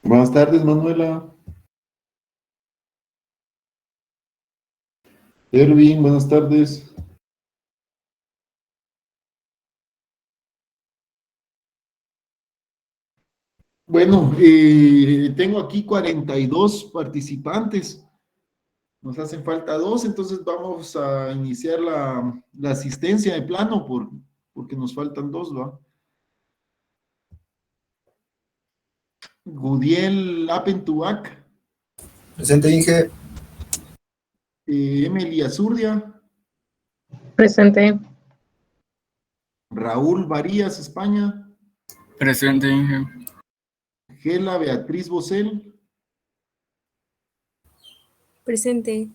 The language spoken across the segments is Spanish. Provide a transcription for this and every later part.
Buenas tardes, Manuela. Erwin, buenas tardes. Bueno, tengo aquí 42 participantes. Nos hacen falta dos, entonces vamos a iniciar la asistencia de plano porque nos faltan dos, ¿va? Gudiel Apentuac, Presente, Inge. Emily Azurdia, Presente. Raúl Varías, España, Presente, Inge. Gela Beatriz Bosel, Presente.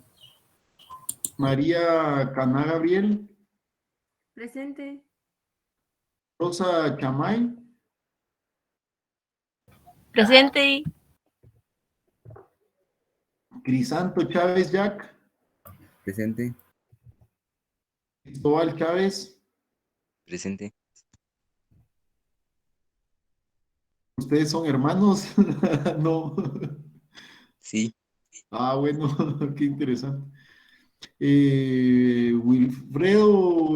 María Caná Gabriel, Presente. Rosa Chamay, Presente. Crisanto Chávez Jack, Presente. Cristóbal Chávez. Presente. ¿Ustedes son hermanos? No. Sí. Ah, bueno, qué interesante. Wilfredo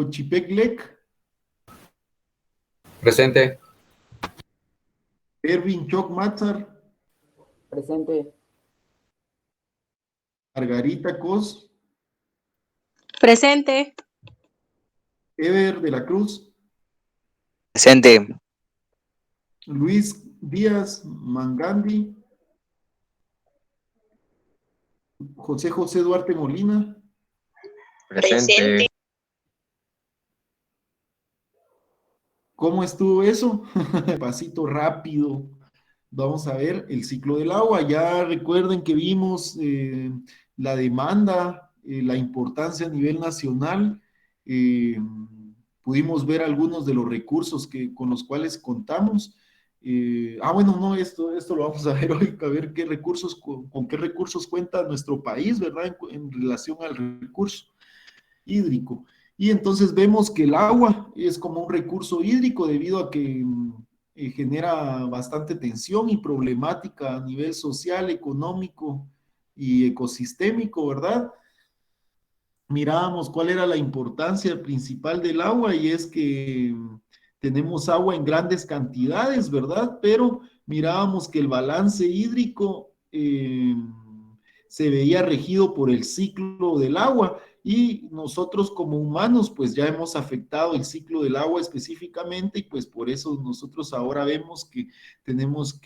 Chipeclec, Presente. Ervin Choc Matzar, Presente. Margarita Cos, Presente. Ever de la Cruz, Presente. Luis Díaz Mangandi, José Duarte Molina, Presente. ¿cómo estuvo eso? Pasito rápido. Vamos a ver el ciclo del agua. Ya recuerden que vimos la demanda, la importancia a nivel nacional. Pudimos ver algunos de los recursos con los cuales contamos. Bueno, no, esto lo vamos a ver hoy, a ver qué recursos, con qué recursos cuenta nuestro país, ¿verdad? En relación al recurso hídrico. Y entonces vemos que el agua es como un recurso hídrico debido a que genera bastante tensión y problemática a nivel social, económico y ecosistémico, ¿verdad? Mirábamos cuál era la importancia principal del agua y es que tenemos agua en grandes cantidades, ¿verdad? Pero mirábamos que el balance hídrico se veía regido por el ciclo del agua y nosotros como humanos pues ya hemos afectado el ciclo del agua específicamente y pues por eso nosotros ahora vemos que tenemos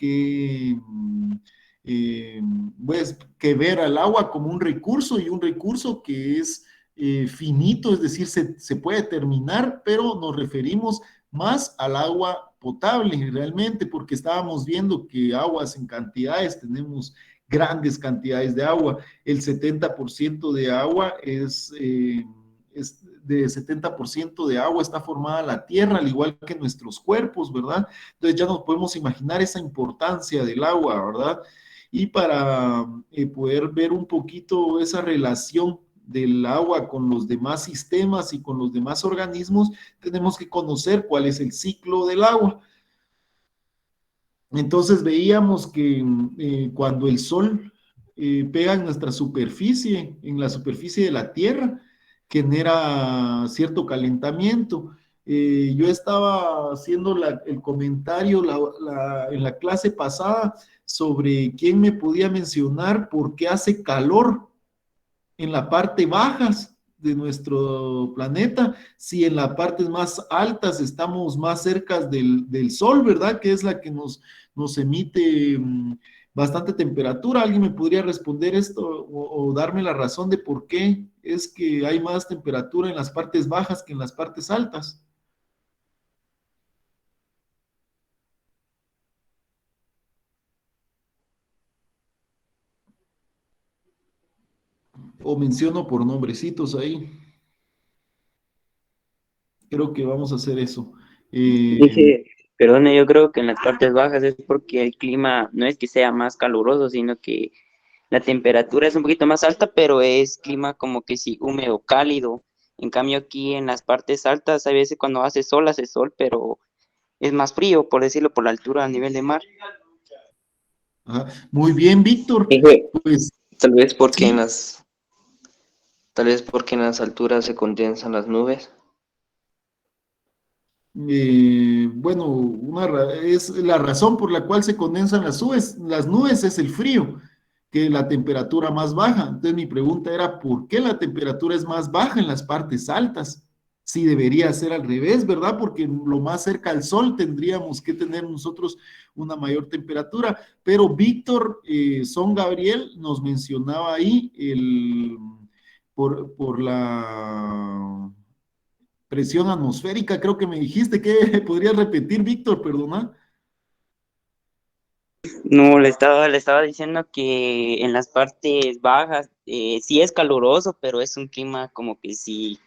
pues, que ver al agua como un recurso y un recurso que es finito, es decir, se puede terminar, pero nos referimos más al agua potable realmente, porque estábamos viendo que aguas en cantidades, tenemos grandes cantidades de agua, el 70% de agua de 70% de agua está formada la tierra, al igual que nuestros cuerpos, ¿verdad? Entonces ya nos podemos imaginar esa importancia del agua, ¿verdad? Y para poder ver un poquito esa relación del agua con los demás sistemas y con los demás organismos, tenemos que conocer cuál es el ciclo del agua. Entonces veíamos que cuando el sol pega en nuestra superficie, en la superficie de la Tierra, genera cierto calentamiento. Yo estaba haciendo el comentario en la clase pasada sobre quién me podía mencionar por qué hace calor en la parte bajas de nuestro planeta, si en las partes más altas estamos más cerca del Sol, ¿verdad? Que es la que nos emite bastante temperatura. ¿Alguien me podría responder esto o darme la razón de por qué es que hay más temperatura en las partes bajas que en las partes altas? O menciono por nombrecitos ahí. Creo que vamos a hacer eso. Dije, perdone, yo creo que en las partes bajas es porque el clima no es que sea más caluroso, sino que la temperatura es un poquito más alta, pero es clima como que sí, húmedo, cálido. En cambio aquí en las partes altas, a veces cuando hace sol, pero es más frío, por decirlo, por la altura a nivel de mar. Ajá. Muy bien, Víctor. Inge, Pues tal vez porque sí. tal vez porque en las alturas se condensan las nubes. Bueno, es la razón por la cual se condensan las nubes es el frío, que la temperatura más baja. Entonces mi pregunta era, ¿por qué la temperatura es más baja en las partes altas? Sí, debería ser al revés, ¿verdad? Porque lo más cerca al sol tendríamos que tener nosotros una mayor temperatura. Pero Víctor Son Gabriel nos mencionaba ahí por la presión atmosférica, creo que me dijiste que podrías repetir, Víctor, perdona. No, le estaba diciendo que en las partes bajas sí es caluroso, pero es un clima como que sí,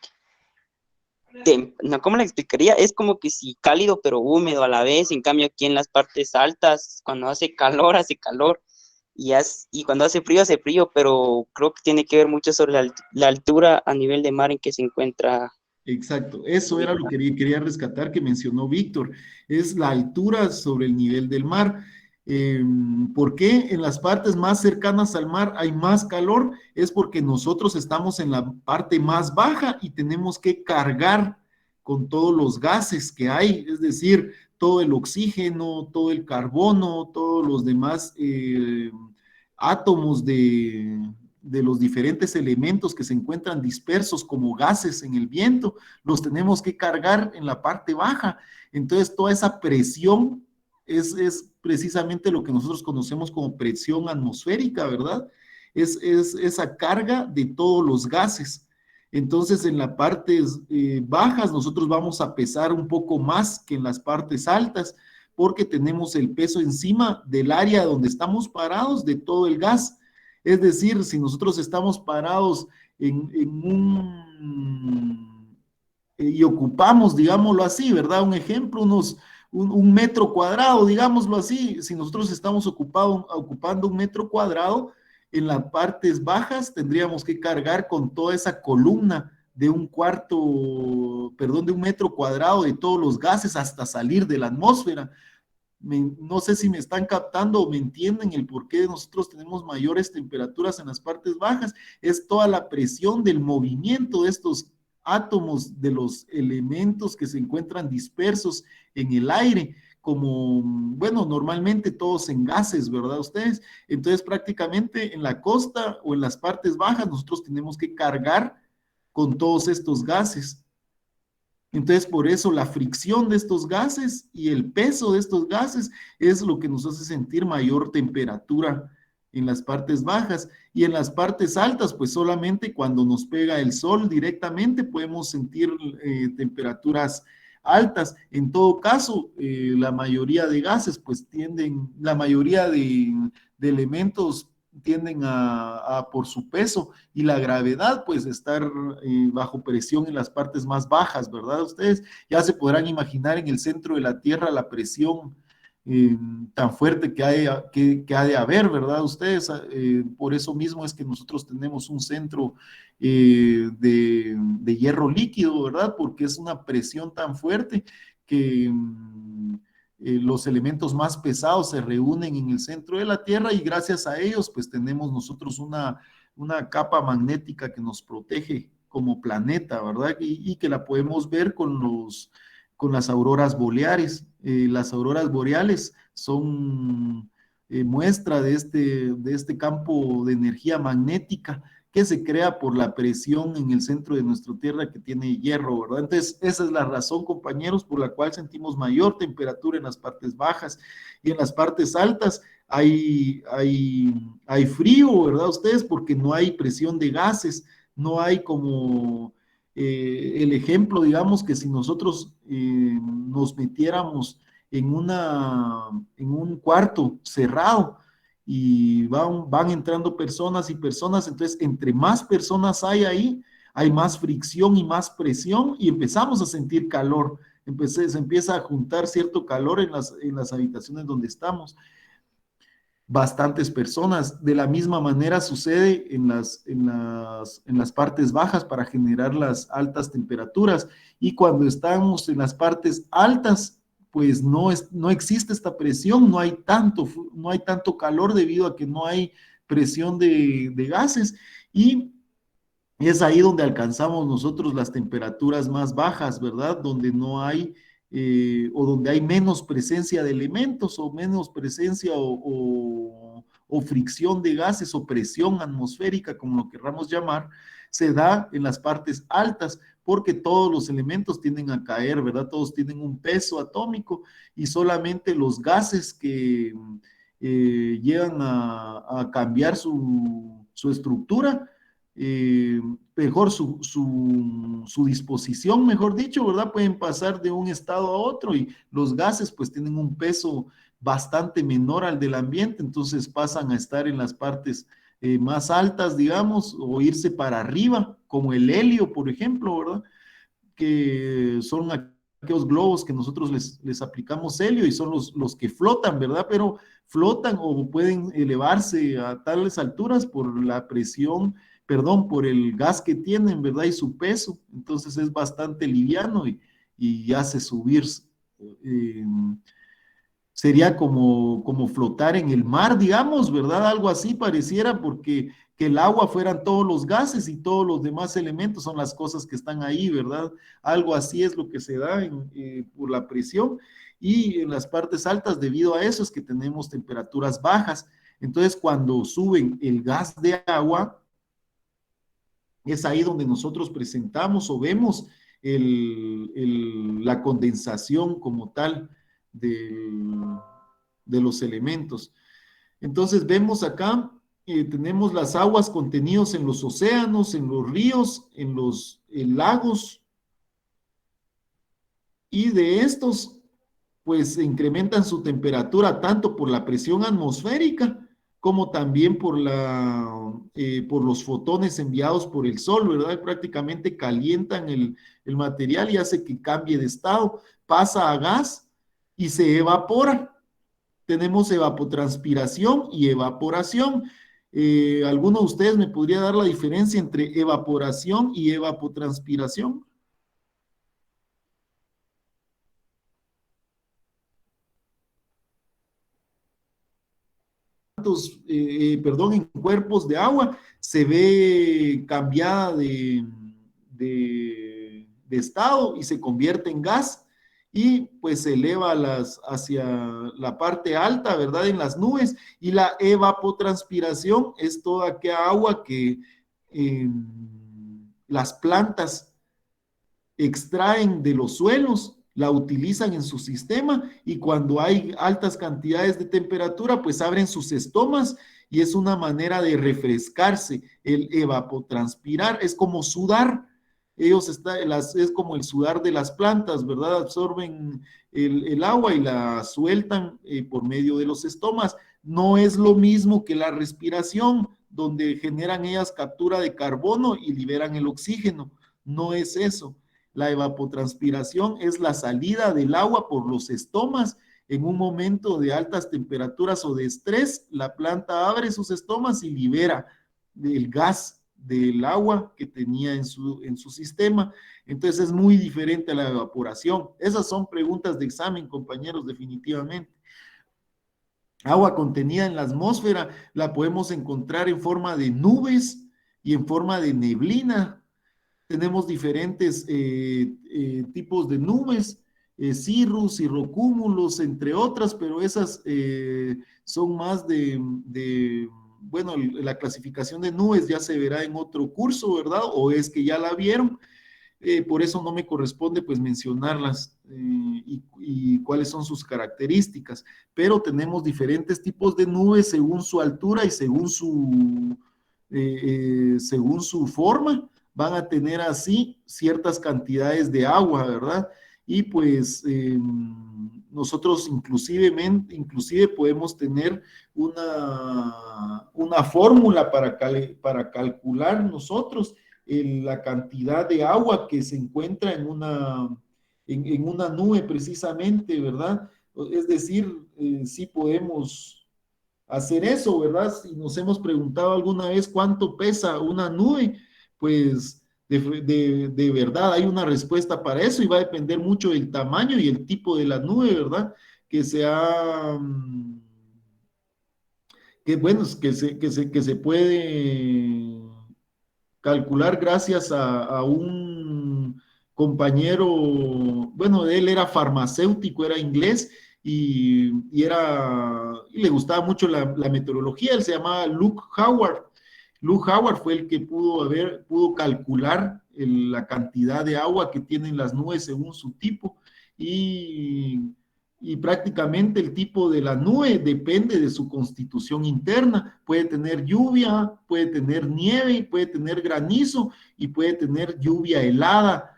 no, ¿cómo le explicaría? Es como que sí cálido, pero húmedo a la vez. En cambio, aquí en las partes altas, cuando hace calor, y cuando hace frío, pero creo que tiene que ver mucho sobre la altura a nivel de mar en que se encuentra Exacto, eso era lo ubicado. que quería rescatar que mencionó Víctor, es la altura sobre el nivel del mar. Eh, ¿Por qué en las partes más cercanas al mar hay más calor? Es porque nosotros estamos en la parte más baja y tenemos que cargar con todos los gases que hay, es decir, todo el oxígeno, todo el carbono, todos los demás átomos de los diferentes elementos que se encuentran dispersos como gases en el viento, los tenemos que cargar en la parte baja. Entonces, toda esa presión es precisamente lo que nosotros conocemos como presión atmosférica, ¿verdad? Es esa carga de todos los gases. Entonces, en las partes bajas, nosotros vamos a pesar un poco más que en las partes altas, porque tenemos el peso encima del área donde estamos parados de todo el gas. Es decir, si nosotros estamos parados y ocupamos, digámoslo así, ¿verdad? Un ejemplo, un metro cuadrado, digámoslo así, si nosotros estamos ocupando un metro cuadrado, en las partes bajas tendríamos que cargar con toda esa columna de un cuarto, perdón, de un metro cuadrado de todos los gases hasta salir de la atmósfera. No sé si me están captando o me entienden el por qué nosotros tenemos mayores temperaturas en las partes bajas. Es toda la presión del movimiento de estos átomos, de los elementos que se encuentran dispersos en el aire, como, bueno, normalmente todos en gases, ¿verdad ustedes? Entonces prácticamente en la costa o en las partes bajas nosotros tenemos que cargar con todos estos gases. Entonces, por eso la fricción de estos gases y el peso de estos gases es lo que nos hace sentir mayor temperatura en las partes bajas. Y en las partes altas, pues solamente cuando nos pega el sol directamente podemos sentir temperaturas altas. En todo caso, la mayoría de gases, pues la mayoría de elementos tienden por su peso y la gravedad, pues estar bajo presión en las partes más bajas, ¿verdad? Ustedes ya se podrán imaginar en el centro de la Tierra la presión tan fuerte que ha de haber, ¿verdad? Ustedes, por eso mismo es que nosotros tenemos un centro de hierro líquido, ¿verdad? Porque es una presión tan fuerte que los elementos más pesados se reúnen en el centro de la Tierra y gracias a ellos pues tenemos nosotros una capa magnética que nos protege como planeta, ¿verdad? Y que la podemos ver con las auroras boreales. Las auroras boreales son muestra de este campo de energía magnética que se crea por la presión en el centro de nuestra Tierra que tiene hierro, ¿verdad? Entonces, esa es la razón, compañeros, por la cual sentimos mayor temperatura en las partes bajas y en las partes altas hay frío, ¿verdad? Ustedes, porque no hay presión de gases, no hay como el ejemplo, digamos, que si nosotros nos metiéramos en un cuarto cerrado, y van entrando personas y personas, entonces entre más personas hay ahí, hay más fricción y más presión y empezamos a sentir calor, se empieza a juntar cierto calor en las habitaciones donde estamos. Bastantes personas. De la misma manera sucede en las partes bajas para generar las altas temperaturas. Y cuando estamos en las partes altas, pues no existe esta presión, no hay tanto calor debido a que no hay presión de gases, y es ahí donde alcanzamos nosotros las temperaturas más bajas, ¿verdad? Donde no hay, o donde hay menos presencia de elementos, o menos presencia o fricción de gases, o presión atmosférica, como lo querramos llamar, se da en las partes altas, porque todos los elementos tienden a caer, ¿verdad? Todos tienen un peso atómico, y solamente los gases que llegan a cambiar su estructura, mejor su disposición, mejor dicho, ¿verdad? Pueden pasar de un estado a otro, y los gases pues tienen un peso bastante menor al del ambiente, entonces pasan a estar en las partes más altas, digamos, o irse para arriba, como el helio, por ejemplo, ¿verdad? Que son aquellos globos que nosotros les aplicamos helio, y son los que flotan, ¿verdad? Pero flotan o pueden elevarse a tales alturas por la presión, perdón, por el gas que tienen, ¿verdad? Y su peso, entonces es bastante liviano y hace subir. Eh, Sería como flotar en el mar, digamos, ¿verdad? Algo así pareciera, porque que el agua fueran todos los gases y todos los demás elementos son las cosas que están ahí, ¿verdad? Algo así es lo que se da por la presión, y en las partes altas, debido a eso, es que tenemos temperaturas bajas. Entonces, cuando suben el gas de agua, es ahí donde nosotros presentamos o vemos la condensación como tal de los elementos. Entonces vemos acá, tenemos las aguas contenidas en los océanos, en los ríos, en los lagos, y de estos pues incrementan su temperatura tanto por la presión atmosférica como también por los fotones enviados por el sol, ¿verdad? Prácticamente calientan el material y hace que cambie de estado, pasa a gas y se evapora. Tenemos evapotranspiración y evaporación. ¿Alguno de ustedes me podría dar la diferencia entre evaporación y evapotranspiración? En cuerpos de agua se ve cambiada de estado y se convierte en gas, y pues se eleva hacia la parte alta, ¿verdad? En las nubes. Y la evapotranspiración es toda aquella agua que las plantas extraen de los suelos, la utilizan en su sistema, y cuando hay altas cantidades de temperatura, pues abren sus estomas, y es una manera de refrescarse. El evapotranspirar es como sudar. Es como el sudar de las plantas, ¿verdad? Absorben el agua y la sueltan por medio de los estomas. No es lo mismo que la respiración, donde generan ellas captura de carbono y liberan el oxígeno. No es eso. La evapotranspiración es la salida del agua por los estomas. En un momento de altas temperaturas o de estrés, la planta abre sus estomas y libera el gas del agua que tenía en su sistema. Entonces es muy diferente a la evaporación. Esas son preguntas de examen, compañeros, definitivamente. Agua contenida en la atmósfera la podemos encontrar en forma de nubes y en forma de neblina. Tenemos diferentes tipos de nubes, cirrus, cirrocúmulos, entre otras, pero esas son más bueno, la clasificación de nubes ya se verá en otro curso, ¿verdad? O es que ya la vieron, por eso no me corresponde pues mencionarlas y cuáles son sus características, pero tenemos diferentes tipos de nubes según su altura y según su forma. Van a tener así ciertas cantidades de agua, ¿verdad? Y pues nosotros inclusive podemos tener una fórmula para calcular nosotros la cantidad de agua que se encuentra en una nube precisamente, ¿verdad? Es decir, sí podemos hacer eso, ¿verdad? Si nos hemos preguntado alguna vez cuánto pesa una nube, pues de verdad hay una respuesta para eso y va a depender mucho del tamaño y el tipo de la nube, ¿verdad? Que sea, que bueno, que se puede calcular gracias a un compañero, bueno, él era farmacéutico, era inglés y le gustaba mucho la meteorología, él se llamaba Luke Howard. Luke Howard fue el que pudo calcular la cantidad de agua que tienen las nubes según su tipo y, y prácticamente el tipo de la nube depende de su constitución interna. Puede tener lluvia, puede tener nieve, puede tener granizo y puede tener lluvia helada,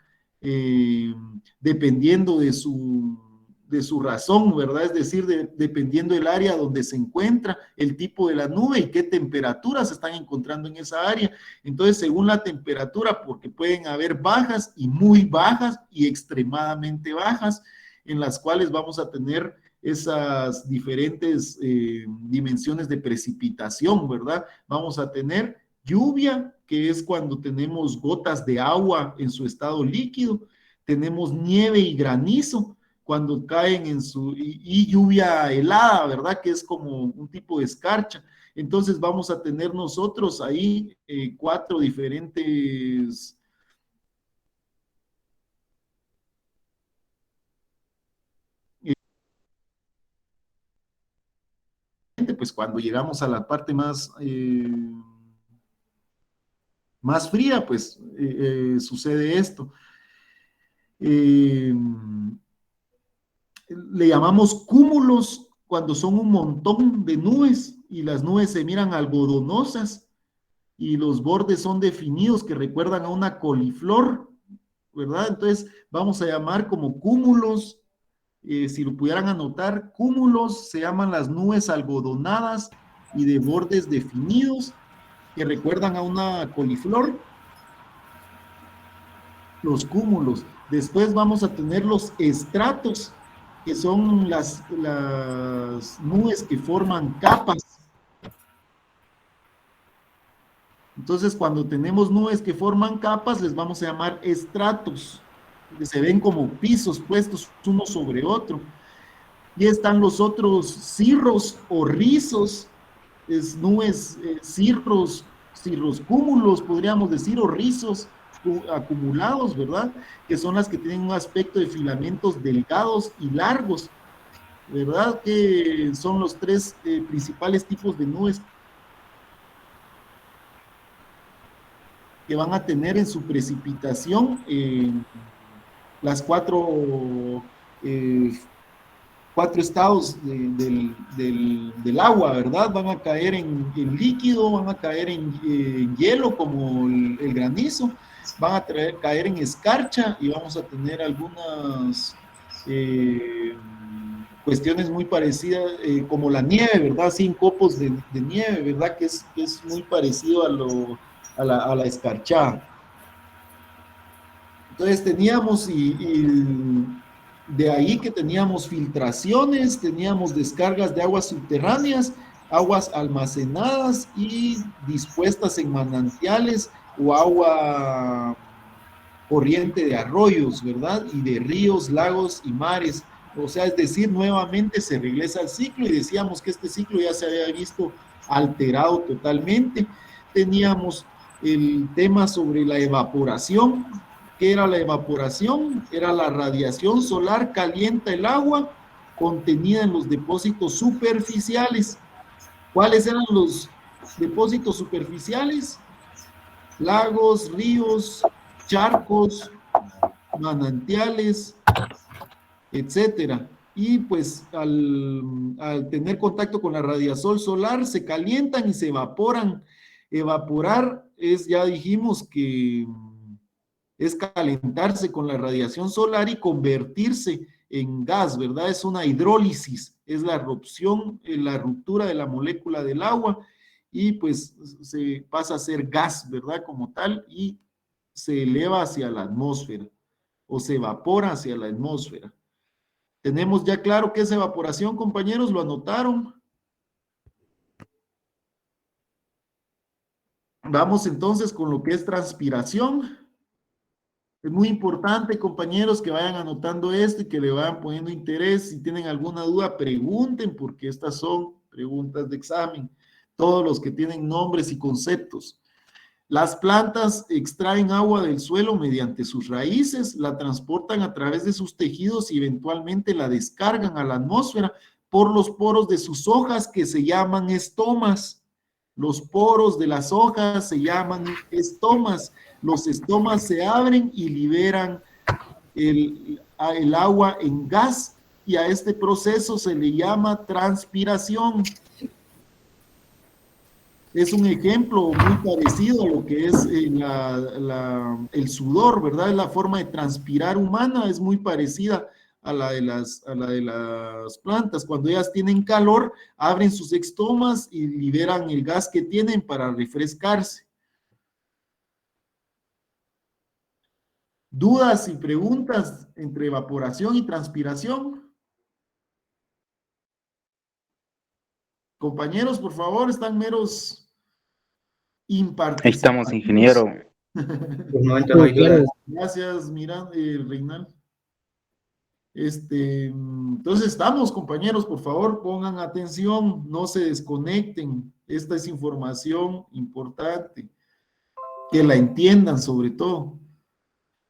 dependiendo de su razón, ¿verdad? Es decir, dependiendo del área donde se encuentra, el tipo de la nube y qué temperaturas se están encontrando en esa área. Entonces, según la temperatura, porque pueden haber bajas y muy bajas y extremadamente bajas, en las cuales vamos a tener esas diferentes dimensiones de precipitación, ¿verdad? Vamos a tener lluvia, que es cuando tenemos gotas de agua en su estado líquido, tenemos nieve y granizo, cuando caen y lluvia helada, ¿verdad? Que es como un tipo de escarcha. Entonces vamos a tener nosotros ahí 4 diferentes pues cuando llegamos a la parte más fría, pues sucede esto. Le llamamos cúmulos cuando son un montón de nubes y las nubes se miran algodonosas y los bordes son definidos que recuerdan a una coliflor, ¿verdad? Entonces vamos a llamar como cúmulos. Si lo pudieran anotar, cúmulos se llaman las nubes algodonadas y de bordes definidos que recuerdan a una coliflor. Los cúmulos. Después vamos a tener los estratos, que son las nubes que forman capas. Entonces, cuando tenemos nubes que forman capas, les vamos a llamar estratos, que se ven como pisos puestos uno sobre otro. Y están los otros cirros o rizos, es nubes, cirroscúmulos, podríamos decir, o rizos acumulados, ¿verdad? Que son las que tienen un aspecto de filamentos delgados y largos, ¿verdad? Que son los 3 principales tipos de nubes que van a tener en su precipitación las 4 estados del agua, ¿verdad? Van a caer en líquido, van a caer en hielo como el granizo, van a caer en escarcha y vamos a tener algunas cuestiones muy parecidas, como la nieve, ¿verdad? Síncopos de nieve, ¿verdad? Que es muy parecido a la escarchada. Entonces teníamos, de ahí que teníamos filtraciones, teníamos descargas de aguas subterráneas, aguas almacenadas y dispuestas en manantiales o agua corriente de arroyos, ¿verdad? Y de ríos, lagos y mares. O sea, es decir, nuevamente se regresa al ciclo y decíamos que este ciclo ya se había visto alterado totalmente. Teníamos el tema sobre la evaporación. ¿Qué era la evaporación? Era la radiación solar calienta el agua contenida en los depósitos superficiales. ¿Cuáles eran los depósitos superficiales? Lagos, ríos, charcos, manantiales, etcétera. Y pues al tener contacto con la radiación solar se calientan y se evaporan. Evaporar es, ya dijimos que es calentarse con la radiación solar y convertirse en gas, ¿verdad? Es una hidrólisis, es la erupción, la ruptura de la molécula del agua y pues se pasa a ser gas, ¿verdad? Como tal y se eleva hacia la atmósfera o se evapora hacia la atmósfera. ¿Tenemos ya claro qué es evaporación, compañeros? ¿Lo anotaron? Vamos entonces con lo que es transpiración. Es muy importante, compañeros, que vayan anotando esto y que le vayan poniendo interés. Si tienen alguna duda, pregunten, porque estas son preguntas de examen. Todos los que tienen nombres y conceptos. Las plantas extraen agua del suelo mediante sus raíces, la transportan a través de sus tejidos y eventualmente la descargan a la atmósfera por los poros de sus hojas que se llaman estomas. Los poros de las hojas se llaman estomas. Los estomas se abren y liberan el agua en gas y a este proceso se le llama transpiración. Es un ejemplo muy parecido a lo que es el sudor, ¿verdad? Es la forma de transpirar humana, es muy parecida a la de las plantas. Cuando ellas tienen calor, abren sus estomas y liberan el gas que tienen para refrescarse. ¿Dudas y preguntas entre evaporación y transpiración? Compañeros, por favor, están meros imparticipativos. Ahí estamos, ingeniero. Por el momento no hay dudas. Gracias, Reinal. Entonces estamos, compañeros, por favor, pongan atención, no se desconecten. Esta es información importante, que la entiendan sobre todo.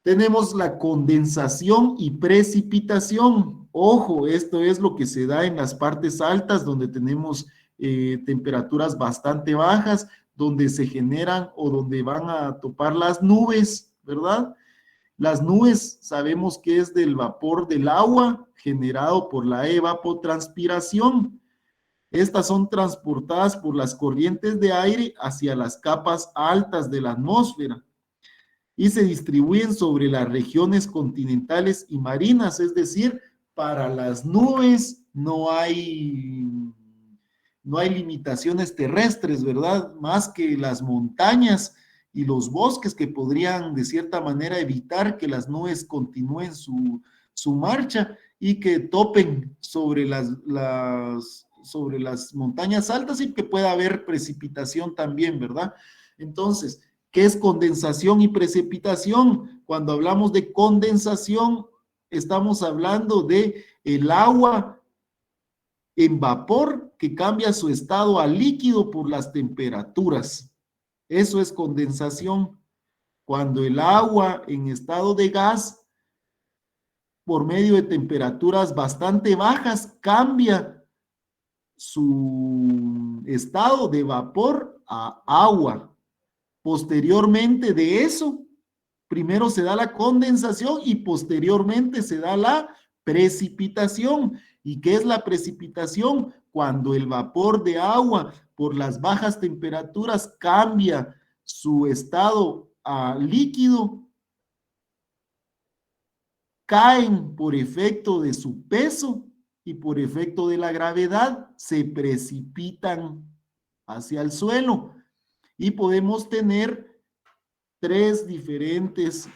Tenemos la condensación y precipitación. Ojo, esto es lo que se da en las partes altas, donde tenemos temperaturas bastante bajas, donde se generan o donde van a topar las nubes, ¿verdad? Las nubes sabemos que es del vapor del agua generado por la evapotranspiración. Estas son transportadas por las corrientes de aire hacia las capas altas de la atmósfera y se distribuyen sobre las regiones continentales y marinas, es decir, para las nubes no hay limitaciones terrestres, ¿verdad? Más que las montañas y los bosques que podrían de cierta manera evitar que las nubes continúen su marcha y que topen sobre sobre las montañas altas y que pueda haber precipitación también, ¿verdad? Entonces, ¿qué es condensación y precipitación? Cuando hablamos de condensación, estamos hablando de el agua en vapor que cambia su estado a líquido por las temperaturas. Eso es condensación. Cuando el agua en estado de gas, por medio de temperaturas bastante bajas, cambia su estado de vapor a agua. Posteriormente de eso, primero se da la condensación y posteriormente se da la precipitación. ¿Y qué es la precipitación? Cuando el vapor de agua por las bajas temperaturas cambia su estado a líquido, caen por efecto de su peso y por efecto de la gravedad, se precipitan hacia el suelo. Y podemos tener tres diferentes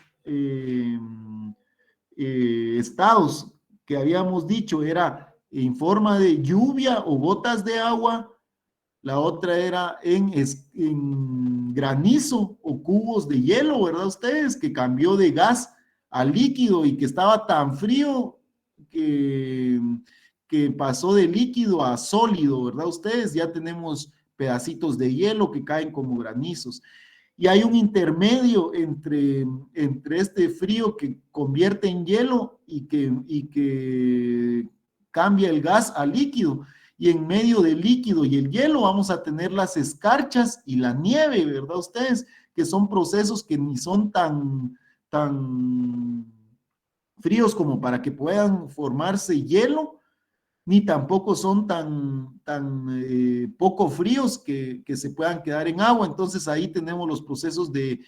estados que habíamos dicho, era en forma de lluvia o gotas de agua, la otra era en granizo o cubos de hielo, ¿verdad ustedes? Que cambió de gas a líquido y que estaba tan frío que pasó de líquido a sólido, ¿verdad ustedes? Ya tenemos pedacitos de hielo que caen como granizos. Y hay un intermedio entre este frío que convierte en hielo y que cambia el gas a líquido. Y en medio del líquido y el hielo vamos a tener las escarchas y la nieve, ¿verdad ustedes? Que son procesos que ni son tan fríos como para que puedan formarse hielo, ni tampoco son tan poco fríos que se puedan quedar en agua. Entonces ahí tenemos los procesos de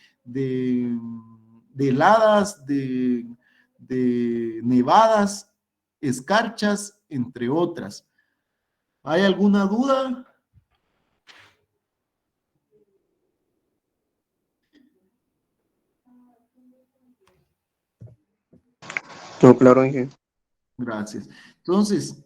heladas, de nevadas, escarchas, entre otras. ¿Hay alguna duda? Todo claro, Inge. Gracias. Entonces,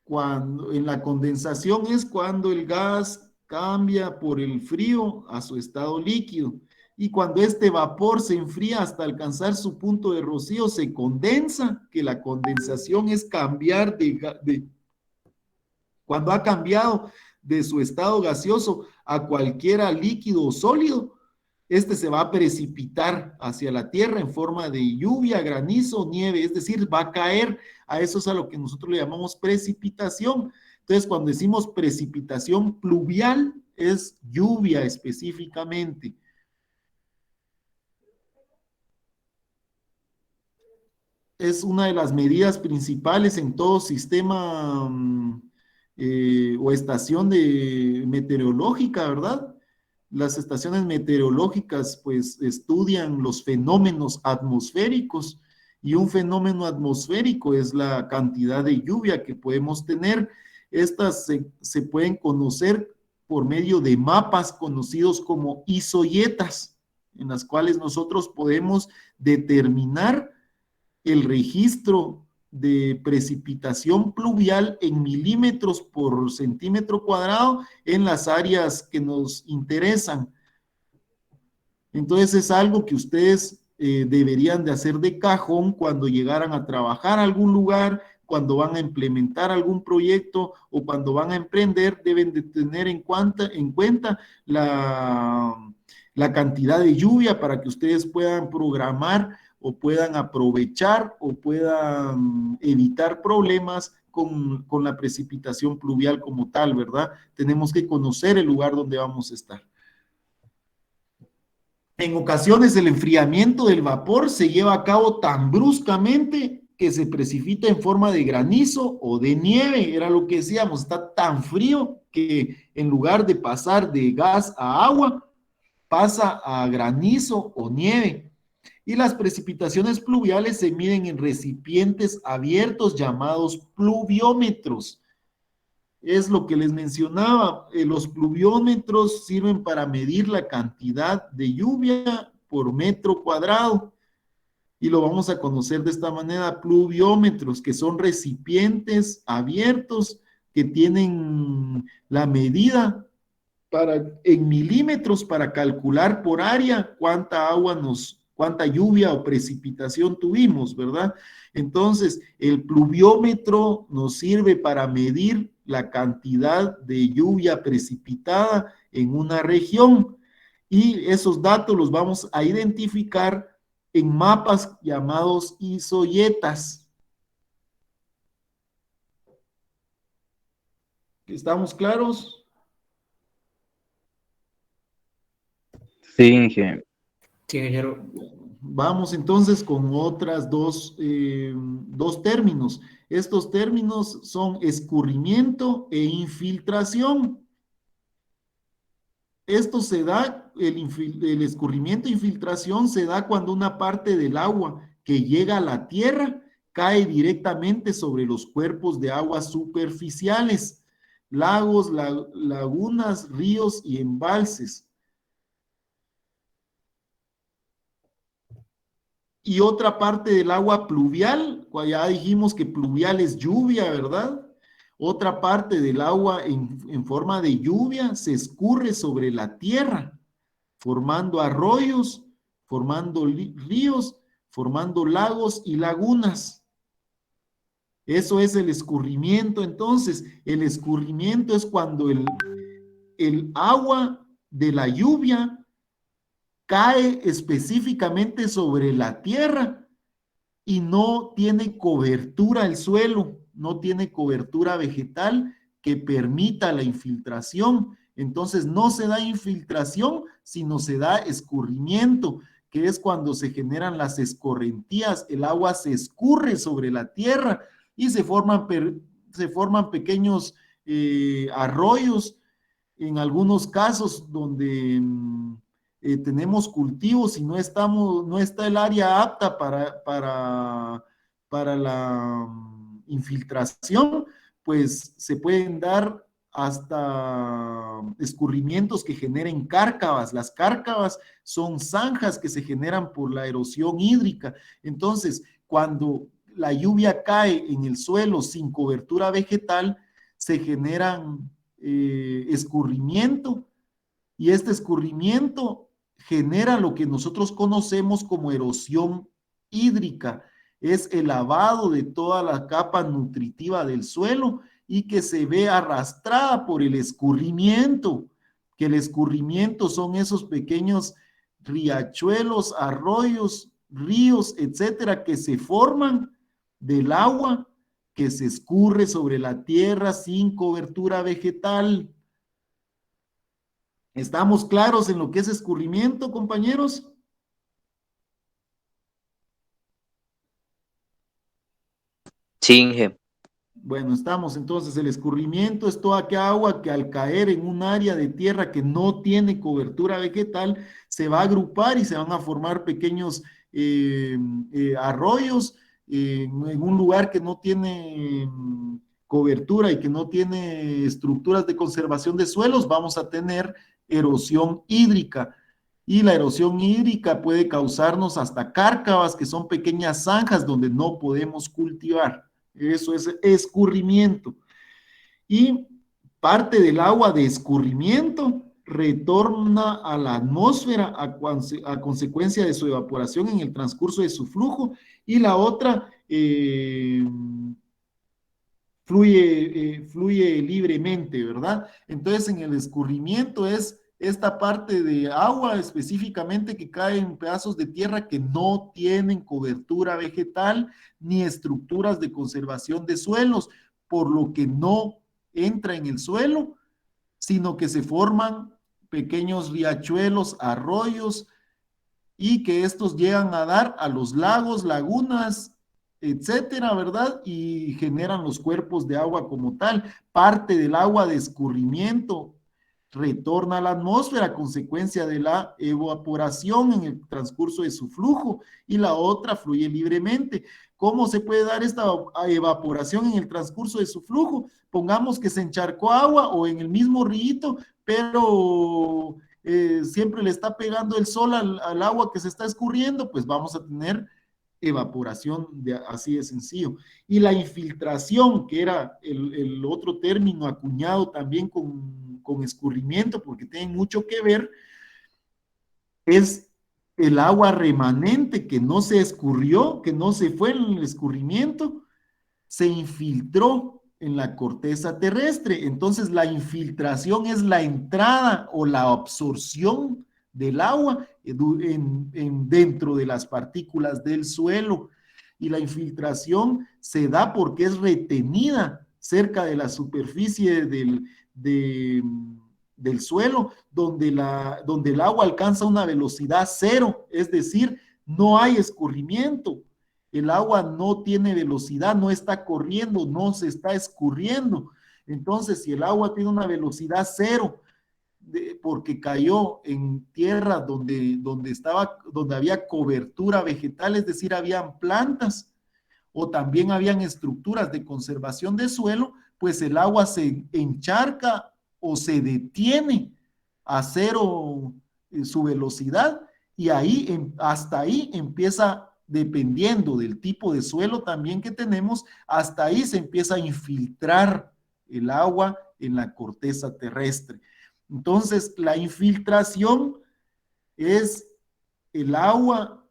en la condensación es cuando el gas cambia por el frío a su estado líquido y cuando este vapor se enfría hasta alcanzar su punto de rocío, se condensa, que la condensación es cambiar cuando ha cambiado de su estado gaseoso a cualquiera líquido o sólido, este se va a precipitar hacia la tierra en forma de lluvia, granizo, nieve, es decir, va a caer. A eso es a lo que nosotros le llamamos precipitación. Entonces, cuando decimos precipitación pluvial, es lluvia específicamente. Es una de las medidas principales en todo sistema o estación meteorológica, ¿verdad? Las estaciones meteorológicas pues estudian los fenómenos atmosféricos, y un fenómeno atmosférico es la cantidad de lluvia que podemos tener. Estas se pueden conocer por medio de mapas conocidos como isoyetas, en las cuales nosotros podemos determinar el registro de precipitación pluvial en milímetros por centímetro cuadrado en las áreas que nos interesan. Entonces es algo que ustedes deberían de hacer de cajón cuando llegaran a trabajar a algún lugar, cuando van a implementar algún proyecto o cuando van a emprender. Deben de tener en cuenta la cantidad de lluvia para que ustedes puedan programar o puedan aprovechar o puedan evitar problemas con la precipitación pluvial como tal, ¿verdad? Tenemos que conocer el lugar donde vamos a estar. En ocasiones el enfriamiento del vapor se lleva a cabo tan bruscamente que se precipita en forma de granizo o de nieve. Era lo que decíamos, está tan frío que en lugar de pasar de gas a agua, pasa a granizo o nieve. Y las precipitaciones pluviales se miden en recipientes abiertos llamados pluviómetros. Es lo que les mencionaba. Los pluviómetros sirven para medir la cantidad de lluvia por metro cuadrado. Y lo vamos a conocer de esta manera: pluviómetros, que son recipientes abiertos que tienen la medida en milímetros para calcular por área cuánta lluvia o precipitación tuvimos, ¿verdad? Entonces, el pluviómetro nos sirve para medir la cantidad de lluvia precipitada en una región, y esos datos los vamos a identificar en mapas llamados isoyetas. ¿Estamos claros? Sí, Inge. Sí, ingeniero. Vamos entonces con otras dos términos. Estos términos son escurrimiento e infiltración. Esto se da, el escurrimiento e infiltración se da cuando una parte del agua que llega a la tierra cae directamente sobre los cuerpos de agua superficiales, lagos, lagunas, ríos y embalses. Y otra parte del agua pluvial, ya dijimos que pluvial es lluvia, ¿verdad? Otra parte del agua en forma de lluvia se escurre sobre la tierra, formando arroyos, formando ríos, formando lagos y lagunas. Eso es el escurrimiento. Entonces, el escurrimiento es cuando el agua de la lluvia cae específicamente sobre la tierra y no tiene cobertura el suelo, no tiene cobertura vegetal que permita la infiltración. Entonces no se da infiltración, sino se da escurrimiento, que es cuando se generan las escorrentías. El agua se escurre sobre la tierra y se forman pequeños arroyos, en algunos casos donde tenemos cultivos y no está el área apta para la infiltración, pues se pueden dar hasta escurrimientos que generen cárcavas. Las cárcavas son zanjas que se generan por la erosión hídrica. Entonces, cuando la lluvia cae en el suelo sin cobertura vegetal, se generan escurrimiento, y este escurrimiento genera lo que nosotros conocemos como erosión hídrica. Es el lavado de toda la capa nutritiva del suelo y que se ve arrastrada por el escurrimiento, que el escurrimiento son esos pequeños riachuelos, arroyos, ríos, etcétera, que se forman del agua que se escurre sobre la tierra sin cobertura vegetal. ¿Estamos claros en lo que es escurrimiento, compañeros? Sí, Inge. Bueno, estamos entonces, el escurrimiento es toda aquella agua que al caer en un área de tierra que no tiene cobertura vegetal, se va a agrupar y se van a formar pequeños arroyos en un lugar que no tiene cobertura y que no tiene estructuras de conservación de suelos, vamos a tener erosión hídrica. Y la erosión hídrica puede causarnos hasta cárcavas, que son pequeñas zanjas donde no podemos cultivar. Eso es escurrimiento. Y parte del agua de escurrimiento retorna a la atmósfera a consecuencia de su evaporación en el transcurso de su flujo, y la otra fluye libremente, ¿verdad? Entonces, en el escurrimiento es esta parte de agua específicamente que cae en pedazos de tierra que no tienen cobertura vegetal ni estructuras de conservación de suelos, por lo que no entra en el suelo, sino que se forman pequeños riachuelos, arroyos, y que estos llegan a dar a los lagos, lagunas, etcétera, ¿verdad? Y generan los cuerpos de agua como tal. Parte del agua de escurrimiento retorna a la atmósfera a consecuencia de la evaporación en el transcurso de su flujo, y la otra fluye libremente. ¿Cómo se puede dar esta evaporación en el transcurso de su flujo? Pongamos que se encharcó agua o en el mismo río, pero siempre le está pegando el sol al agua que se está escurriendo, pues vamos a tener evaporación, así de sencillo. Y la infiltración, que era el otro término acuñado también con escurrimiento, porque tienen mucho que ver, es el agua remanente que no se escurrió, que no se fue en el escurrimiento, se infiltró en la corteza terrestre. Entonces la infiltración es la entrada o la absorción del agua dentro de las partículas del suelo, y la infiltración se da porque es retenida cerca de la superficie del suelo, donde el agua alcanza una velocidad cero, es decir, no hay escurrimiento. El agua no tiene velocidad, no está corriendo, no se está escurriendo. Entonces, si el agua tiene una velocidad cero, porque cayó en tierra donde había cobertura vegetal, es decir, habían plantas, o también habían estructuras de conservación de suelo, pues el agua se encharca o se detiene a cero su velocidad, y hasta ahí empieza, dependiendo del tipo de suelo también que tenemos, hasta ahí se empieza a infiltrar el agua en la corteza terrestre. Entonces, la infiltración es el agua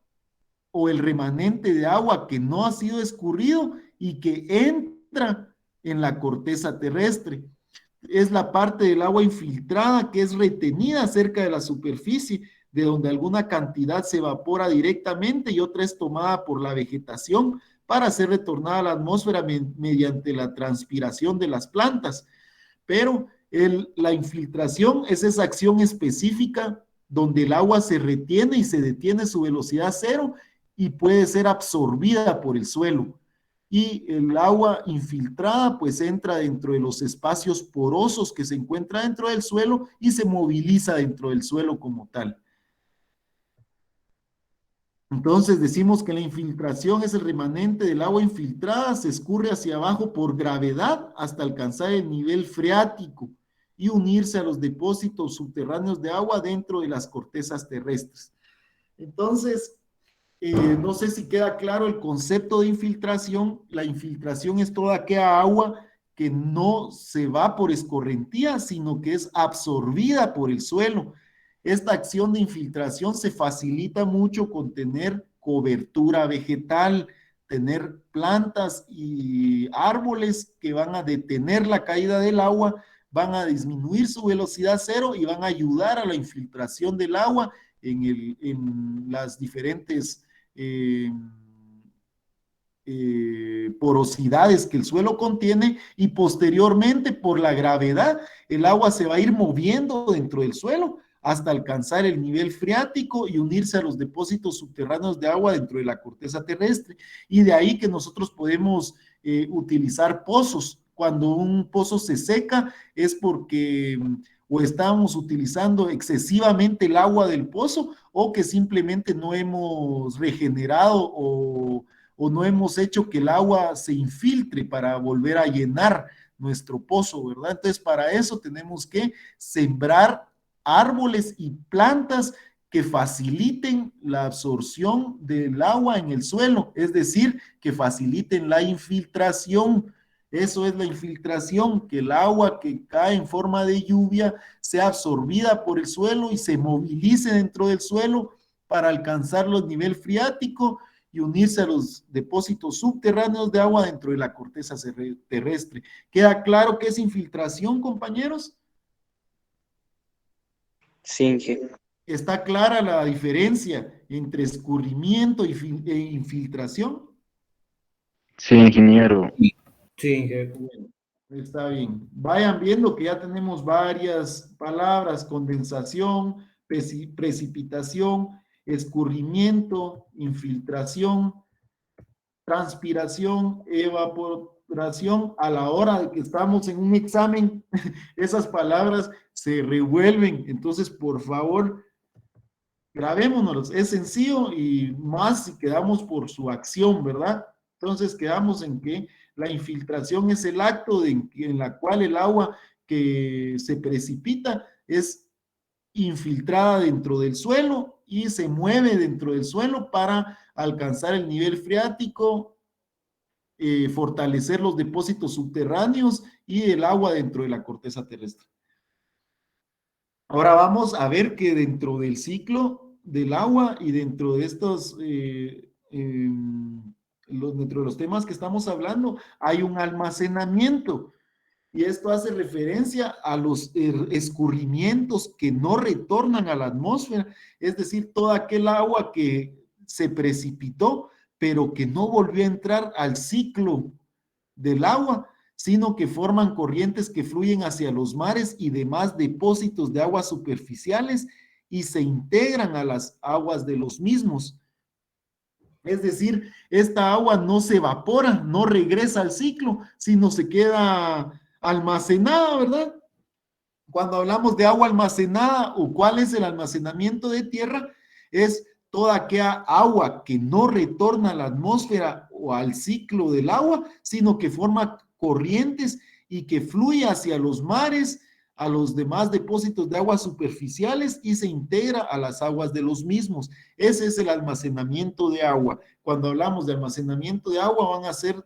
o el remanente de agua que no ha sido escurrido y que entra en la corteza terrestre. Es la parte del agua infiltrada que es retenida cerca de la superficie, de donde alguna cantidad se evapora directamente y otra es tomada por la vegetación para ser retornada a la atmósfera mediante la transpiración de las plantas. Pero la infiltración es esa acción específica donde el agua se retiene y se detiene su velocidad cero y puede ser absorbida por el suelo. Y el agua infiltrada pues entra dentro de los espacios porosos que se encuentran dentro del suelo y se moviliza dentro del suelo como tal. Entonces decimos que la infiltración es el remanente del agua infiltrada, se escurre hacia abajo por gravedad hasta alcanzar el nivel freático y unirse a los depósitos subterráneos de agua dentro de las cortezas terrestres. Entonces, no sé si queda claro el concepto de infiltración. La infiltración es toda aquella agua que no se va por escorrentía, sino que es absorbida por el suelo. Esta acción de infiltración se facilita mucho con tener cobertura vegetal, tener plantas y árboles que van a detener la caída del agua, van a disminuir su velocidad cero y van a ayudar a la infiltración del agua en las diferentes porosidades que el suelo contiene, y posteriormente por la gravedad el agua se va a ir moviendo dentro del suelo hasta alcanzar el nivel freático y unirse a los depósitos subterráneos de agua dentro de la corteza terrestre. Y de ahí que nosotros podemos utilizar pozos. Cuando un pozo se seca es porque o estamos utilizando excesivamente el agua del pozo, o que simplemente no hemos regenerado o no hemos hecho que el agua se infiltre para volver a llenar nuestro pozo, ¿verdad? Entonces, para eso tenemos que sembrar árboles y plantas que faciliten la absorción del agua en el suelo, es decir, que faciliten la infiltración. Eso es la infiltración, que el agua que cae en forma de lluvia sea absorbida por el suelo y se movilice dentro del suelo para alcanzar los niveles freáticos y unirse a los depósitos subterráneos de agua dentro de la corteza terrestre. ¿Queda claro qué es infiltración, compañeros? Sí, ingeniero. ¿Está clara la diferencia entre escurrimiento e infiltración? Sí, ingeniero. Sí, ingeniero. Está bien. Vayan viendo que ya tenemos varias palabras: condensación, precipitación, escurrimiento, infiltración, transpiración, evaporación. A la hora de que estamos en un examen, esas palabras se revuelven. Entonces, por favor, grabémonos. Es sencillo, y más si quedamos por su acción, ¿verdad? Entonces, quedamos en que la infiltración es el acto en la cual el agua que se precipita es infiltrada dentro del suelo y se mueve dentro del suelo para alcanzar el nivel freático, fortalecer los depósitos subterráneos y el agua dentro de la corteza terrestre. Ahora vamos a ver que dentro del ciclo del agua y dentro de estos, dentro de los temas que estamos hablando, hay un almacenamiento. Y esto hace referencia a los escurrimientos que no retornan a la atmósfera, es decir, toda aquel agua que se precipitó, pero que no volvió a entrar al ciclo del agua, sino que forman corrientes que fluyen hacia los mares y demás depósitos de aguas superficiales y se integran a las aguas de los mismos. Es decir, esta agua no se evapora, no regresa al ciclo, sino se queda almacenada, ¿verdad? Cuando hablamos de agua almacenada, o cuál es el almacenamiento de tierra, es toda aquella agua que no retorna a la atmósfera o al ciclo del agua, sino que forma corrientes y que fluye hacia los mares, a los demás depósitos de aguas superficiales y se integra a las aguas de los mismos. Ese es el almacenamiento de agua. Cuando hablamos de almacenamiento de agua, van a ser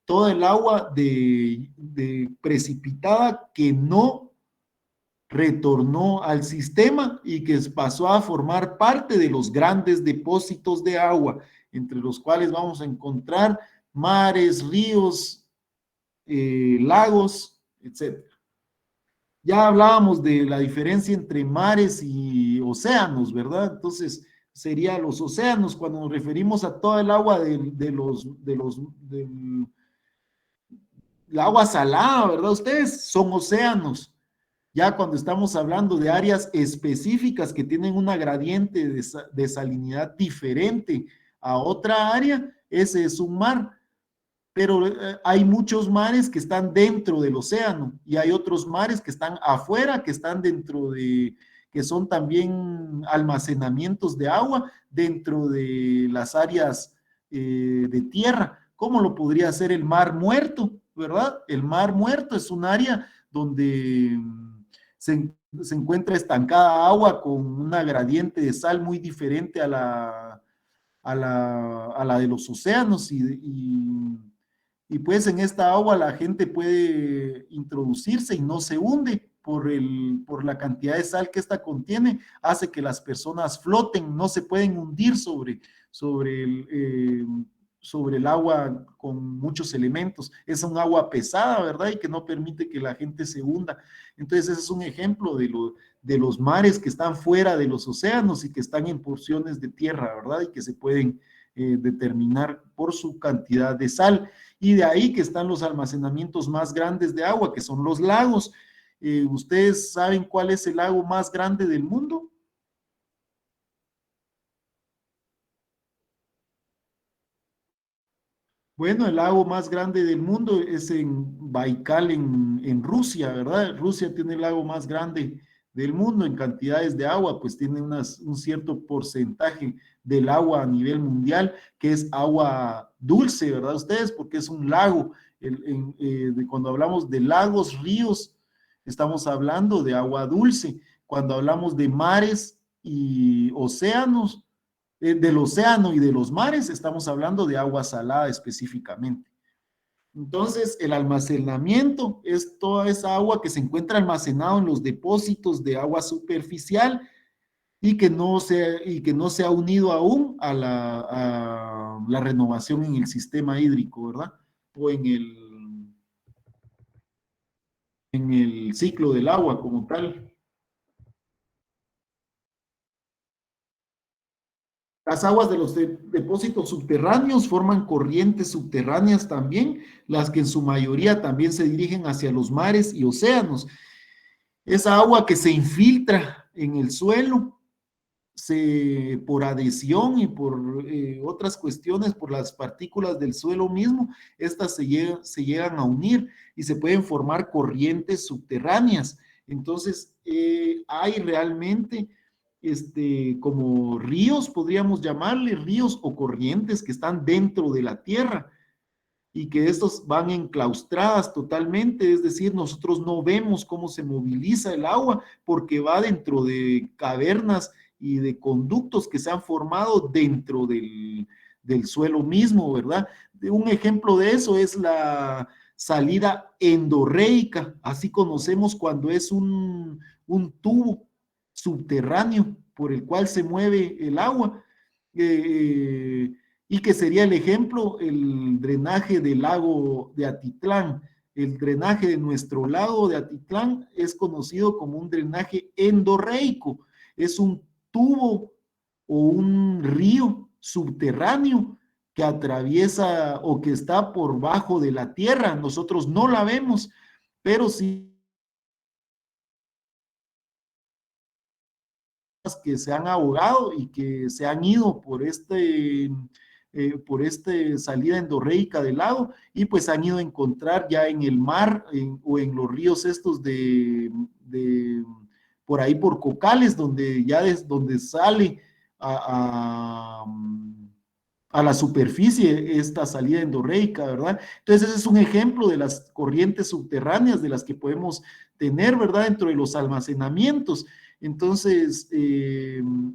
toda el agua de precipitada que no retornó al sistema y que pasó a formar parte de los grandes depósitos de agua, entre los cuales vamos a encontrar mares, ríos, lagos, etc. Ya hablábamos de la diferencia entre mares y océanos, ¿verdad? Entonces, serían los océanos cuando nos referimos a toda el agua del agua salada, ¿verdad? Ustedes son océanos. Ya cuando estamos hablando de áreas específicas que tienen una gradiente de salinidad diferente a otra área, ese es un mar. Pero hay muchos mares que están dentro del océano y hay otros mares que están afuera, que están que son también almacenamientos de agua dentro de las áreas de tierra. ¿Cómo lo podría ser el Mar Muerto, verdad? El Mar Muerto es un área donde se encuentra estancada agua con una gradiente de sal muy diferente a la de los océanos y pues en esta agua la gente puede introducirse y no se hunde, por la cantidad de sal que esta contiene, hace que las personas floten, no se pueden hundir sobre el agua con muchos elementos. Es un agua pesada, ¿verdad? Y que no permite que la gente se hunda. Entonces, ese es un ejemplo de los mares que están fuera de los océanos y que están en porciones de tierra, ¿verdad? Y que se pueden determinar por su cantidad de sal. Y de ahí que están los almacenamientos más grandes de agua, que son los lagos. ¿Ustedes saben cuál es el lago más grande del mundo? Bueno, el lago más grande del mundo es en Baikal, en Rusia, ¿verdad? Rusia tiene el lago más grande del mundo en cantidades de agua, pues tiene un cierto porcentaje del agua a nivel mundial, que es agua dulce, ¿verdad? Ustedes, porque es un lago. Cuando hablamos de lagos, ríos, estamos hablando de agua dulce. Cuando hablamos de mares y océanos, del océano y de los mares, estamos hablando de agua salada específicamente. Entonces, el almacenamiento es toda esa agua que se encuentra almacenada en los depósitos de agua superficial y que no se ha unido aún a la renovación en el sistema hídrico, ¿verdad? O en el ciclo del agua como tal. Las aguas de los depósitos subterráneos forman corrientes subterráneas también, las que en su mayoría también se dirigen hacia los mares y océanos. Esa agua que se infiltra en el suelo, por adhesión y por otras cuestiones, por las partículas del suelo mismo, estas se llegan a unir y se pueden formar corrientes subterráneas. Entonces, hay realmente como ríos, podríamos llamarle ríos o corrientes que están dentro de la tierra y que estos van enclaustradas totalmente, es decir, nosotros no vemos cómo se moviliza el agua porque va dentro de cavernas y de conductos que se han formado dentro del suelo mismo, ¿verdad? Un ejemplo de eso es la salida endorreica, así conocemos cuando es un tubo subterráneo por el cual se mueve el agua, y que sería el ejemplo, el drenaje del lago de Atitlán. El drenaje de nuestro lago de Atitlán es conocido como un drenaje endorreico, es un tubo o un río subterráneo que atraviesa o que está por bajo de la tierra. Nosotros no la vemos, pero sí que se han ahogado y que se han ido por salida endorreica del lago y pues han ido a encontrar ya en el mar o en los ríos estos por ahí por Cocales, donde donde sale a la superficie esta salida endorreica, ¿verdad? Entonces ese es un ejemplo de las corrientes subterráneas de las que podemos tener, ¿verdad? Dentro de los almacenamientos. Entonces,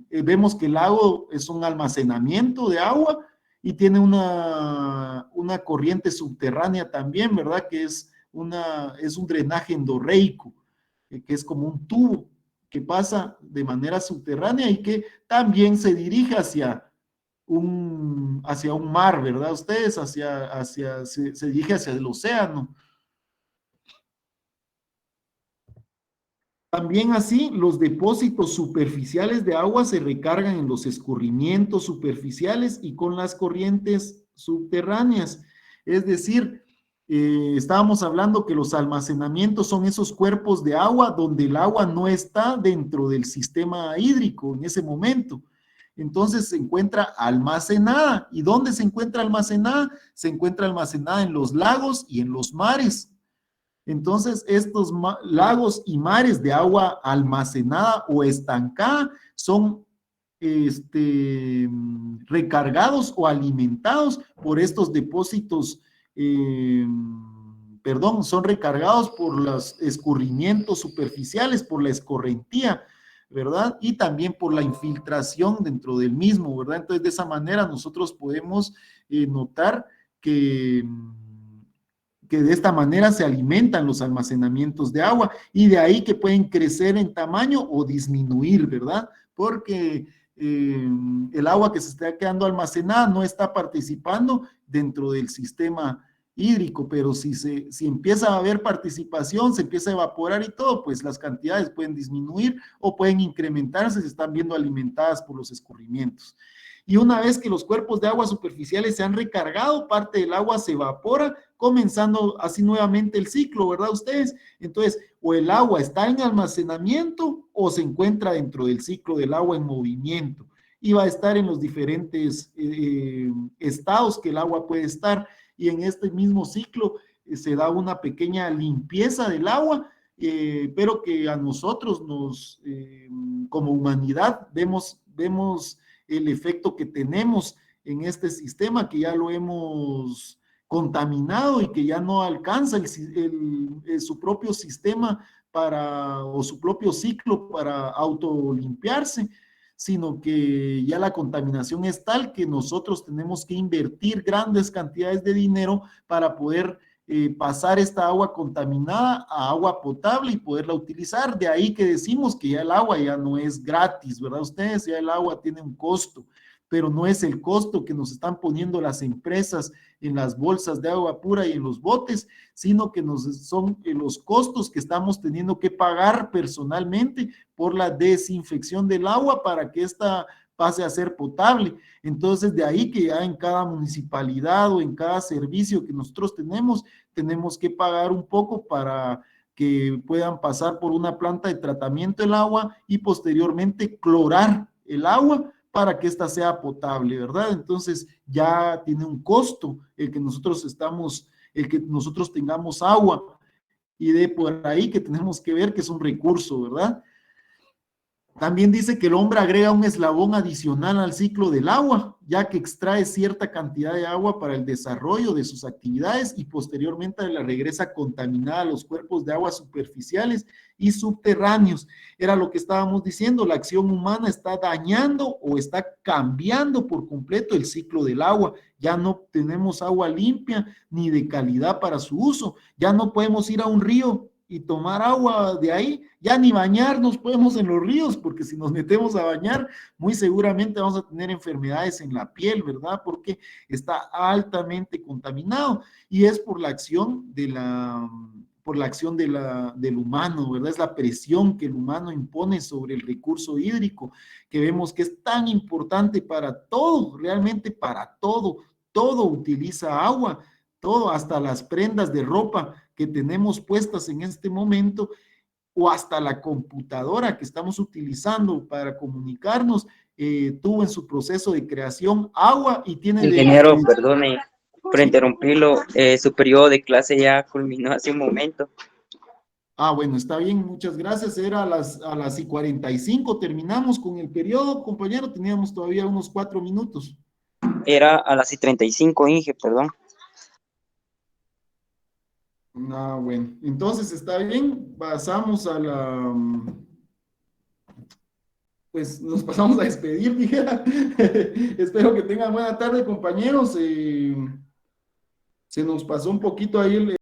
vemos que el lago es un almacenamiento de agua y tiene una corriente subterránea también, ¿verdad? Que es un drenaje endorreico, que es como un tubo que pasa de manera subterránea y que también se dirige hacia un mar, ¿verdad? Ustedes se dirige hacia el océano. También así, los depósitos superficiales de agua se recargan en los escurrimientos superficiales y con las corrientes subterráneas. Es decir, estábamos hablando que los almacenamientos son esos cuerpos de agua donde el agua no está dentro del sistema hídrico en ese momento. Entonces se encuentra almacenada. ¿Y dónde se encuentra almacenada? Se encuentra almacenada en los lagos y en los mares. Entonces, estos lagos y mares de agua almacenada o estancada son recargados o alimentados por estos depósitos, son recargados por los escurrimientos superficiales, por la escorrentía, ¿verdad? Y también por la infiltración dentro del mismo, ¿verdad? Entonces, de esa manera nosotros podemos notar que que de esta manera se alimentan los almacenamientos de agua y de ahí que pueden crecer en tamaño o disminuir, ¿verdad? Porque el agua que se está quedando almacenada no está participando dentro del sistema hídrico, pero si empieza a haber participación, se empieza a evaporar y todo, pues las cantidades pueden disminuir o pueden incrementarse, se están viendo alimentadas por los escurrimientos. Y una vez que los cuerpos de agua superficiales se han recargado, parte del agua se evapora, comenzando así nuevamente el ciclo, ¿verdad ustedes? Entonces, o el agua está en almacenamiento o se encuentra dentro del ciclo del agua en movimiento y va a estar en los diferentes estados que el agua puede estar, y en este mismo ciclo se da una pequeña limpieza del agua, pero que a nosotros como humanidad vemos el efecto que tenemos en este sistema, que ya lo hemos contaminado y que ya no alcanza su propio sistema o su propio ciclo para autolimpiarse, sino que ya la contaminación es tal que nosotros tenemos que invertir grandes cantidades de dinero para poder pasar esta agua contaminada a agua potable y poderla utilizar. De ahí que decimos que ya el agua ya no es gratis, ¿verdad ustedes? Ya el agua tiene un costo, pero no es el costo que nos están poniendo las empresas en las bolsas de agua pura y en los botes, sino que son los costos que estamos teniendo que pagar personalmente por la desinfección del agua para que ésta pase a ser potable. Entonces, de ahí que ya en cada municipalidad o en cada servicio que nosotros tenemos que pagar un poco para que puedan pasar por una planta de tratamiento del agua y posteriormente clorar el agua para que ésta sea potable, ¿verdad? Entonces, ya tiene un costo el que nosotros tengamos agua, y de por ahí que tenemos que ver que es un recurso, ¿verdad? También dice que el hombre agrega un eslabón adicional al ciclo del agua, ya que extrae cierta cantidad de agua para el desarrollo de sus actividades y posteriormente la regresa contaminada a los cuerpos de agua superficiales y subterráneos. Era lo que estábamos diciendo, la acción humana está dañando o está cambiando por completo el ciclo del agua. Ya no tenemos agua limpia ni de calidad para su uso. Ya no podemos ir a un río y tomar agua de ahí, ya ni bañarnos podemos en los ríos, porque si nos metemos a bañar, muy seguramente vamos a tener enfermedades en la piel, ¿verdad? Porque está altamente contaminado, y es por la acción del humano, ¿verdad? Es la presión que el humano impone sobre el recurso hídrico, que vemos que es tan importante para todo, realmente para todo utiliza agua, todo, hasta las prendas de ropa que tenemos puestas en este momento, o hasta la computadora que estamos utilizando para comunicarnos, tuvo en su proceso de creación agua y tiene... Ingeniero, perdone por interrumpirlo, su periodo de clase ya culminó hace un momento. Ah, bueno, está bien, muchas gracias. Era a las y 45, terminamos con el periodo, compañero, teníamos todavía unos 4 minutos. Era a las y 35, Inge, perdón. Ah, bueno, entonces está bien, pasamos pues nos pasamos a despedir, dijera. Espero que tengan buena tarde, compañeros. Se nos pasó un poquito ahí